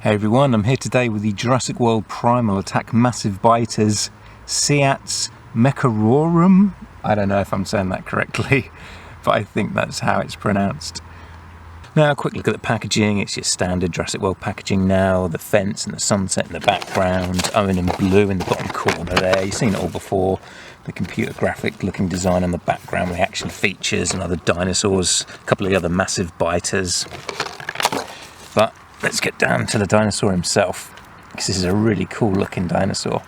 Hey everyone, I'm here today with the Jurassic World Primal Attack Massive Biters Siats Meekerorum. I don't know if I'm saying that correctly, but I think that's how it's pronounced. Now, a quick look at the packaging. It's your standard Jurassic World packaging now. The fence and the sunset in the background, Owen and blue in the bottom corner there. You've seen it all before. The computer graphic looking design on the background, the action features and other dinosaurs, a couple of the other massive biters. But let's get down to the dinosaur himself, because this is a really cool looking dinosaur.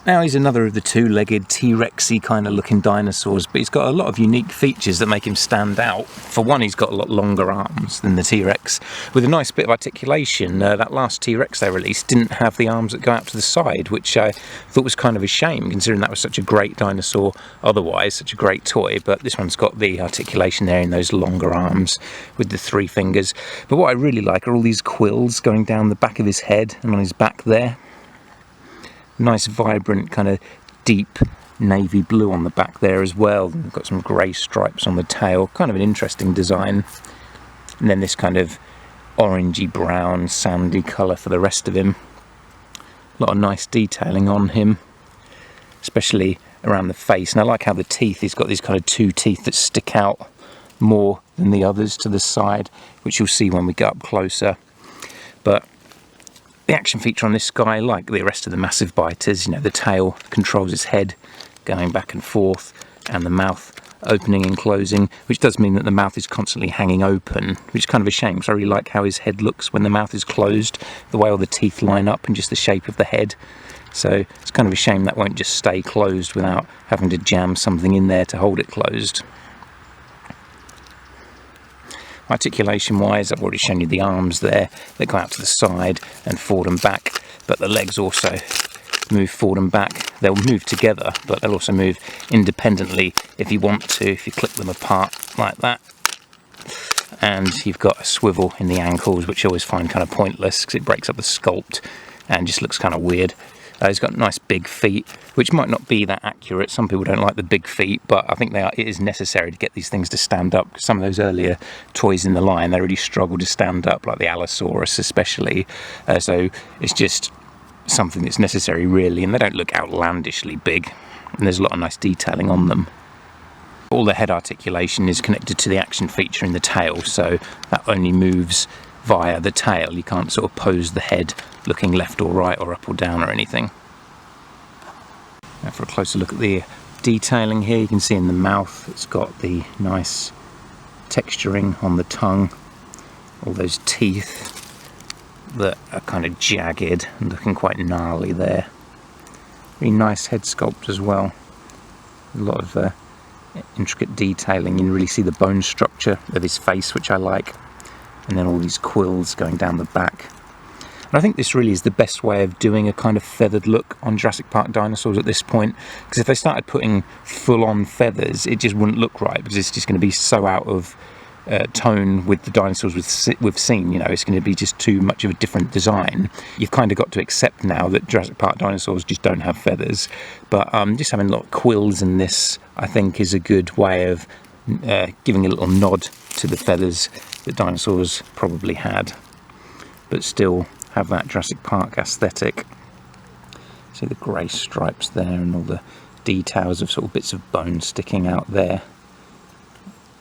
Now, he's another of the two-legged T-Rexy kind of looking dinosaurs, but he's got a lot of unique features that make him stand out. For one, he's got a lot longer arms than the T-Rex, with a nice bit of articulation. That last T-Rex they released didn't have the arms that go out to the side, which I thought was kind of a shame, considering that was such a great dinosaur otherwise, such a great toy. But this one's got the articulation there in those longer arms with the 3 fingers. But what I really like are all these quills going down the back of his head and on his back there. Nice vibrant kind of deep navy blue on the back there as well. We've got some grey stripes on the tail, kind of an interesting design. And then this kind of orangey brown sandy colour for the rest of him. A lot of nice detailing on him, especially around the face. And I like how the teeth, he's got these kind of 2 teeth that stick out more than the others to the side, which you'll see when we get up closer. But the action feature on this guy, like the rest of the massive biters, you know, the tail controls his head going back and forth, and the mouth opening and closing, which does mean that the mouth is constantly hanging open, which is kind of a shame, because I really like how his head looks when the mouth is closed, the way all the teeth line up and just the shape of the head. So it's kind of a shame that won't just stay closed without having to jam something in there to hold it closed. Articulation wise, I've already shown you the arms there that go out to the side and forward and back, but the legs also move forward and back. They'll move together, but they'll also move independently if you want to, if you click them apart like that. And you've got a swivel in the ankles, which I always find kind of pointless because it breaks up the sculpt and just looks kind of weird. He's got nice big feet, which might not be that accurate. Some people don't like the big feet, but I think it is necessary to get these things to stand up. Some of those earlier toys in the line, they really struggle to stand up, like the Allosaurus especially. So it's just something that's necessary, really, and they don't look outlandishly big. And there's a lot of nice detailing on them. All the head articulation is connected to the action feature in the tail, so that only moves via the tail. You can't sort of pose the head looking left or right or up or down or anything. Now for a closer look at the detailing here, you can see in the mouth it's got the nice texturing on the tongue, all those teeth that are kind of jagged and looking quite gnarly there. Really nice head sculpt as well. A lot of intricate detailing. You can really see the bone structure of his face, which I like. And then all these quills going down the back. And I think this really is the best way of doing a kind of feathered look on Jurassic Park dinosaurs at this point, because if they started putting full-on feathers, it just wouldn't look right, because it's just going to be so out of tone with the dinosaurs we've seen. You know, it's going to be just too much of a different design. You've kind of got to accept now that Jurassic Park dinosaurs just don't have feathers, but just having a lot of quills in this, I think, is a good way of giving a little nod to the feathers that dinosaurs probably had, but still have that Jurassic Park aesthetic. See the grey stripes there and all the details of sort of bits of bone sticking out there,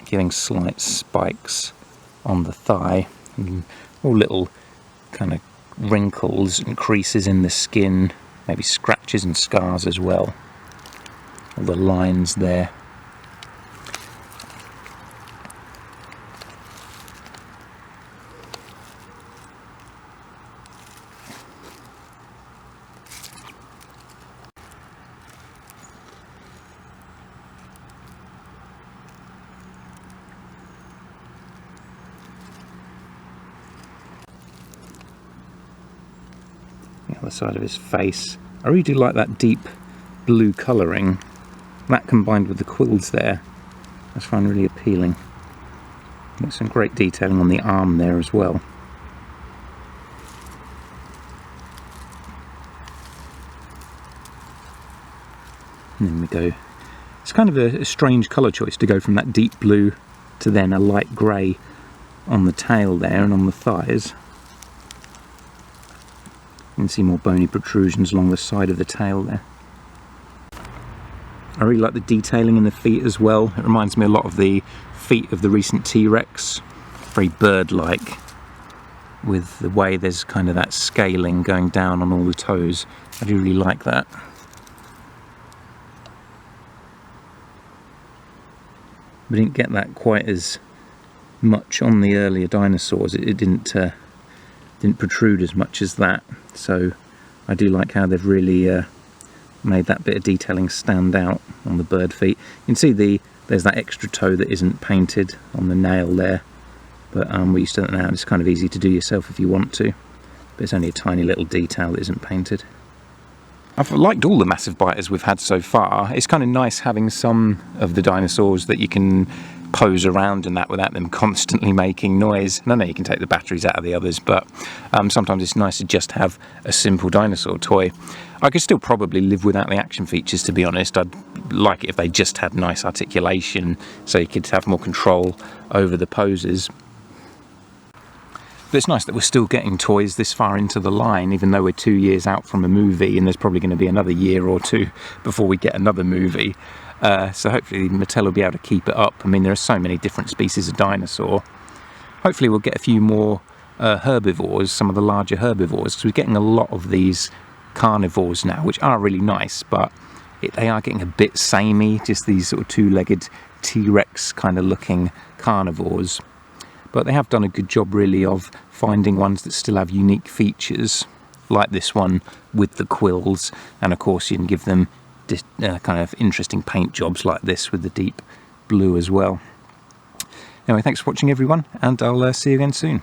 giving slight spikes on the thigh, and all little kind of wrinkles and creases in the skin, maybe scratches and scars as well. All the lines there. The other side of his face. I really do like that deep blue colouring. That combined with the quills there, I find really appealing. There's some great detailing on the arm there as well. And then we go. It's kind of a strange colour choice to go from that deep blue to then a light grey on the tail there and on the thighs. You can see more bony protrusions along the side of the tail there. I really like the detailing in the feet as well. It reminds me a lot of the feet of the recent T-Rex. Very bird-like, with the way there's kind of that scaling going down on all the toes. I do really like that. We didn't get that quite as much on the earlier dinosaurs. It didn't protrude as much as that. So I do like how they've really made that bit of detailing stand out on the bird feet. You can see there's that extra toe that isn't painted on the nail there, but we're used to that now. It's kind of easy to do yourself if you want to, but it's only a tiny little detail that isn't painted. I've liked all the massive biters we've had so far. It's kind of nice having some of the dinosaurs that you can pose around and that without them constantly making noise. And I know you can take the batteries out of the others, but sometimes it's nice to just have a simple dinosaur toy. I could still probably live without the action features, to be honest. I'd like it if they just had nice articulation so you could have more control over the poses. But it's nice that we're still getting toys this far into the line, even though we're 2 years out from a movie, and there's probably going to be another year or two before we get another movie. So hopefully Mattel will be able to keep it up. I mean, there are so many different species of dinosaur. Hopefully we'll get a few more herbivores, some of the larger herbivores, because we're getting a lot of these carnivores now, which are really nice, but they are getting a bit samey, just these sort of two-legged T-Rex kind of looking carnivores. But they have done a good job really of finding ones that still have unique features, like this one with the quills, and of course you can give them kind of interesting paint jobs like this with the deep blue as well. Anyway, thanks for watching everyone, and I'll see you again soon.